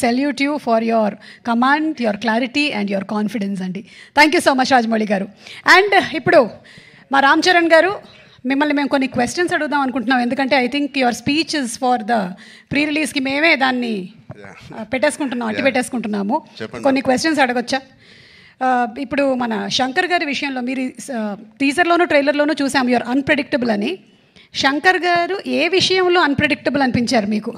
Salute you for your command, your clarity and your confidence అండి. Thank you so much Rajamouli గారు. And ఇప్పుడు మా రామ్ చరణ్ గారు, మిమ్మల్ని మేము కొన్ని క్వశ్చన్స్ అడుగుదాం అనుకుంటున్నాం. ఎందుకంటే I think your speech is for the pre రిలీజ్కి మేమే దాన్ని పెట్టేసుకుంటున్నాము. కొన్ని క్వశ్చన్స్ అడగొచ్చా? ఇప్పుడు మన శంకర్ గారి విషయంలో మీరు టీజర్లోనూ ట్రైలర్లోనూ చూసాము యువర్ అన్ప్రెడిక్టబుల్ అని. శంకర్ గారు ఏ విషయంలో అన్ప్రెడిక్టబుల్ అనిపించారు మీకు?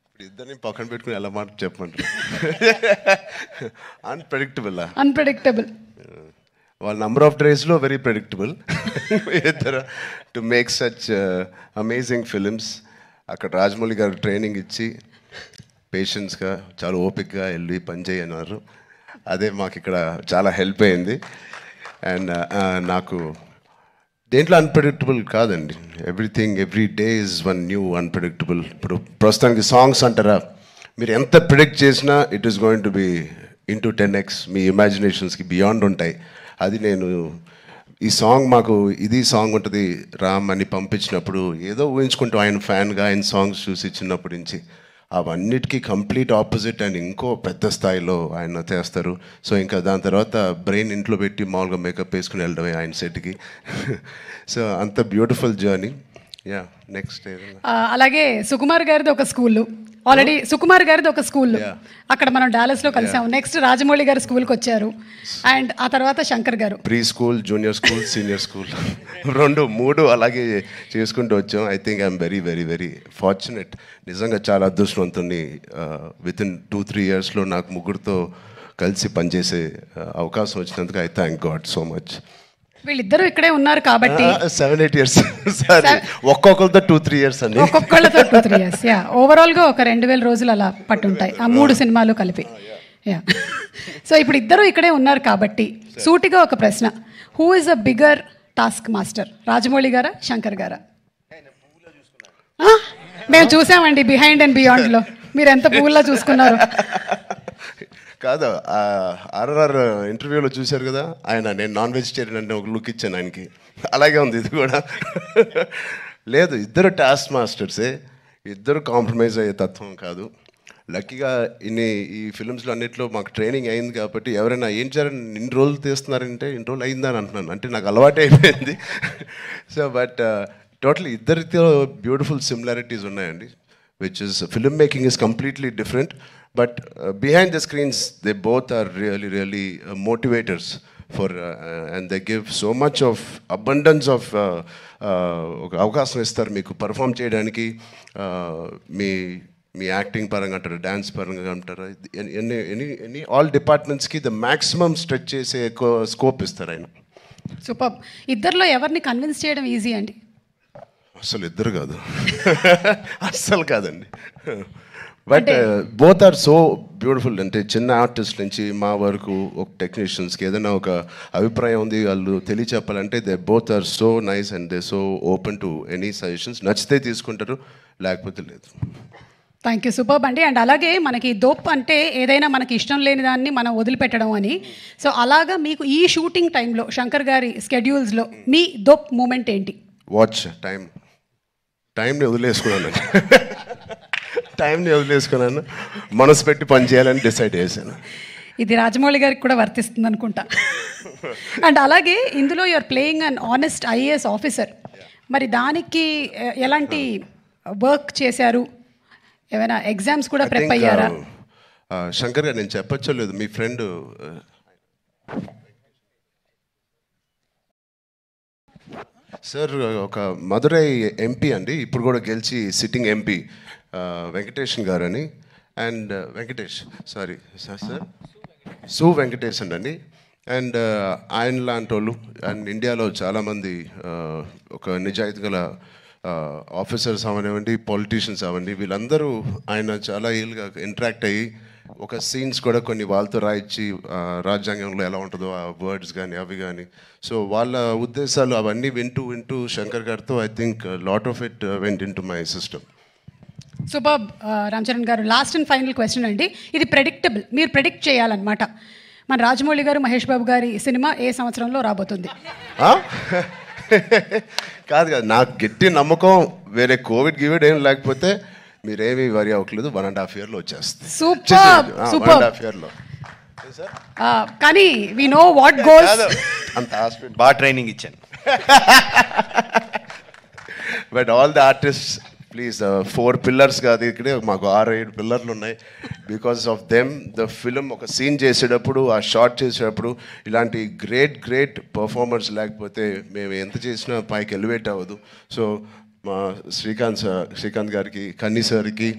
ఇప్పుడు ఇద్దరిని పక్కన పెట్టుకుని ఎలా మాట చెప్పంటారు? అన్ప్రెడిక్టబుల్ వాళ్ళ నంబర్ ఆఫ్ డేస్లో very predictable to make such amazing films. అక్కడ రాజమౌళి గారు ట్రైనింగ్ ఇచ్చి పేషెన్స్గా చాలా ఓపిక్గా వెళ్ళి పనిచేయన్నారు. అదే మాకు ఇక్కడ చాలా హెల్ప్ అయింది. అండ్ నాకు దేంట్లో అన్ప్రెడిక్టబుల్ కాదండి. Everything every day is one new unpredictable. ఇప్పుడు ప్రస్తుతానికి సాంగ్స్ అంటారా, మీరు ఎంత ప్రిడిక్ట్ చేసినా it is going to be into 10x. మీ ఇమాజినేషన్స్కి బియాండ్ ఉంటాయి. అది నేను ఈ సాంగ్ మాకు ఇది సాంగ్ ఉంటుంది రామ్ అని పంపించినప్పుడు ఏదో ఊహించుకుంటూ ఆయన ఫ్యాన్గా ఆయన సాంగ్స్ చూసి చిన్నప్పటి నుంచి అవన్నిటికీ కంప్లీట్ ఆపోజిట్ అండ్ ఇంకో పెద్ద స్థాయిలో ఆయన చేస్తారు. సో ఇంకా దాని తర్వాత బ్రెయిన్ ఇంట్లో పెట్టి మామూలుగా మేకప్ వేసుకుని వెళ్ళడమే ఆయన సెట్కి. సో అంత బ్యూటిఫుల్ జర్నీ. యా నెక్స్ట్ అలాగే సుకుమార్ గారిది ఒక స్కూల్, ఆల్రెడీ సుకుమార్ గారిది ఒక స్కూల్, అక్కడ మనం డాలస్లో కలిసాము. నెక్స్ట్ రాజమౌళి గారు స్కూల్కి వచ్చారు. అండ్ ఆ తర్వాత శంకర్ గారు pre school, junior school, senior school 2, 3 అలాగే చేసుకుంటూ వచ్చాం. I think I'm very very very fortunate. నిజంగా చాలా అదృష్టవంతుని. వితిన్ 2-3 ఇయర్స్లో నాకు ముగ్గురితో కలిసి పనిచేసే అవకాశం వచ్చినందుకు I thank God so much. వీళ్ళిద్దరూ ఇక్కడే ఉన్నారు కాబట్టి 7-8 ఇయర్స్ ఒక్కొక్కరితో 2-3 ఇయర్స్ అండి. ఒక్కొక్కళ్ళతో 2-3 ఇయర్స్. యా ఓవరాల్గా ఒక 2000 రోజులు అలా పట్టుంటాయి ఆ 3 సినిమాలు కలిపి. యా సో ఇప్పుడు ఇద్దరు ఇక్కడే ఉన్నారు కాబట్టి సూటిగా ఒక ప్రశ్న, who is a bigger task master, Rajamouli గారా శంకర్ గారా? మేము చూసామండి బిహైండ్ అండ్ బియాండ్లో మీరు ఎంత పువ్వులా చూసుకున్నారు. కాదు, ఆర్ఆర్ ఇంటర్వ్యూలో చూశారు కదా ఆయన, నేను నాన్ వెజిటేరియన్ అంటే ఒక లుక్ ఇచ్చాను ఆయనకి. అలాగే ఉంది ఇది కూడా. లేదు, ఇద్దరు టాస్క్ మాస్టర్సే, ఇద్దరు కాంప్రమైజ్ అయ్యే తత్వం కాదు. లక్కీగా ఈ ఫిల్మ్స్లో అన్నింటిలో మాకు ట్రైనింగ్ అయింది కాబట్టి ఎవరైనా ఏం చేయాలని ఇన్ని రోజులు తీస్తున్నారంటే ఇన్ని రోజులు అయిందని అంటున్నాను, అంటే నాకు అలవాటు అయిపోయింది. సో బట్ టోటలీ ఇద్దరితో బ్యూటిఫుల్ సిమిలారిటీస్ ఉన్నాయండి, which is film making is completely different, but behind the screens they both are really motivators for and they give so much of abundance of అవకాశం ఇస్తారు మీకు పర్ఫామ్ చేయడానికి. మీ acting పరంగా అంటారు, dance పరంగా అంటారు, ఎనీ ఆల్ డిపార్ట్మెంట్స్కి ద మ్యాక్సిమం స్ట్రెచ్ చేసే స్కోప్ ఇస్తారు ఆయన. సూపర్. ఇద్దరిలో ఎవరిని కన్విన్స్ చేయడం ఈజీ అండి? అసలు ఇద్దరు కాదు, అస్సలు కాదండి. But both are so beautiful. అంటే చిన్న ఆర్టిస్ట్ నుంచి మా వరకు ఒక టెక్నీషియన్స్కి ఏదైనా ఒక అభిప్రాయం ఉంది వాళ్ళు తెలియచెప్పాలంటే they both are so nice and they so open to any suggestions. నచ్చితే తీసుకుంటారు, లేకపోతే లేదు. థ్యాంక్ యూ, సూపర్ అండి. అండ్ అలాగే మనకి దోప్ అంటే ఏదైనా మనకి ఇష్టం లేని దాన్ని మనం వదిలిపెట్టడం అని. సో అలాగా మీకు ఈ షూటింగ్ టైంలో శంకర్ గారి స్కెడ్యూల్స్లో మీ దోప్ మూమెంట్ ఏంటి? వాచ్ టైంని వదిలేసుకున్నాను, మనసు పెట్టి పని చేయాలని డిసైడ్ చేశాను. ఇది రాజమౌళి గారికి కూడా వర్తిస్తుంది అనుకుంటా. అండ్ అలాగే ఇందులో you're playing an honest IAS officer. మరి దానికి ఎలాంటి వర్క్ చేశారు? ఏమైనా ఎగ్జామ్స్ కూడా ప్రిపేర్ అయ్యారా? శంకర్ గారు నేను చెప్పచ్చో లేదు, మీ ఫ్రెండ్ సార్ ఒక మదురై ఎంపీ అండి, ఇప్పుడు కూడా గెలిచి సిట్టింగ్ ఎంపీ వెంకటేషన్ గారు అని. అండ్ సార్ సు వెంకటేషన్ అండి. అండ్ ఆయన లాంటి వాళ్ళు అండ్ ఇండియాలో చాలామంది ఒక నిజాయితీ గల ఆఫీసర్స్ అవనివ్వండి, పొలిటీషియన్స్ అవ్వండి, వీళ్ళందరూ ఆయన చాలా ఏళ్ళుగా ఇంటరాక్ట్ అయ్యి ఒక సీన్స్ కూడా కొన్ని వాళ్ళతో రాయించి రాజ్యాంగంలో ఎలా ఉంటుందో ఆ వర్డ్స్ కానీ అవి కానీ. సో వాళ్ళ ఉద్దేశాలు అవన్నీ వింటూ శంకర్ గారితో I think lot of it went in to my system. Super. Ram Charan గారు, లాస్ట్ అండ్ ఫైనల్ క్వశ్చన్ అండి. ఇది ప్రెడిక్టబుల్, మీరు ప్రెడిక్ట్ చేయాలన్నమాట. మన రాజమౌళి గారు, మహేష్ బాబు గారి సినిమా ఏ సంవత్సరంలో రాబోతుంది? కాదు, నాకు గట్టి నమ్మకం వేరే కోవిడ్ ఏం లేకపోతే మీరేమీ వరి అవ్వట్లేదు. 1.5 yearలో వచ్చేస్తుంది. సూపర్ 1.5 yearలో. కానీ వి నో వాట్ గోల్స్. అంత హాస్పిటల్ బాగా ట్రైనింగ్ ఇచ్చాను. But all the artist please 4 pillars కాదు, ఇక్కడే మాకు 6-7 పిల్లర్లు ఉన్నాయి. Because of them the film ఒక సీన్ చేసేటప్పుడు, ఆ షార్ట్ చేసేటప్పుడు ఇలాంటి గ్రేట్ పర్ఫార్మర్స్ లేకపోతే మేము ఎంత చేసినా పైకి ఎలివేట్ అవ్వదు. సో మా శ్రీకాంత్ గారికి, కన్నీ సార్కి,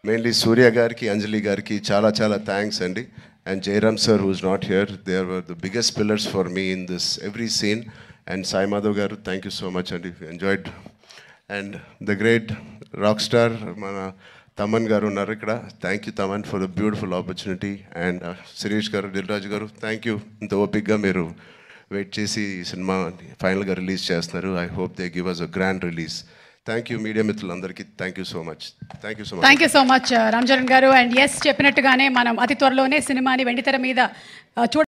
మెయిన్లీ సూర్య గారికి, అంజలి గారికి చాలా థ్యాంక్స్ అండి. And Jairam sir, who's not here, they were the biggest pillars for me in this every scene. And Sai Madhav garu, thank you so much, and enjoyed. And the great rock star mana Taman garu unnaru ikkada. Thank you Taman for the beautiful opportunity. And Suresh garu, Dilraj garu, thank you. Inta opigga meeru wait chesi cinema final ga release chestunaru. I hope they give us a grand release. Thank you media మిత్రులందరికీ. Thank you so much. Thank you so much Ram Charan గారు. And yes చెప్పినట్టుగానే మనం అతి త్వరలోనే సినిమాని వెండితెర మీద చూడ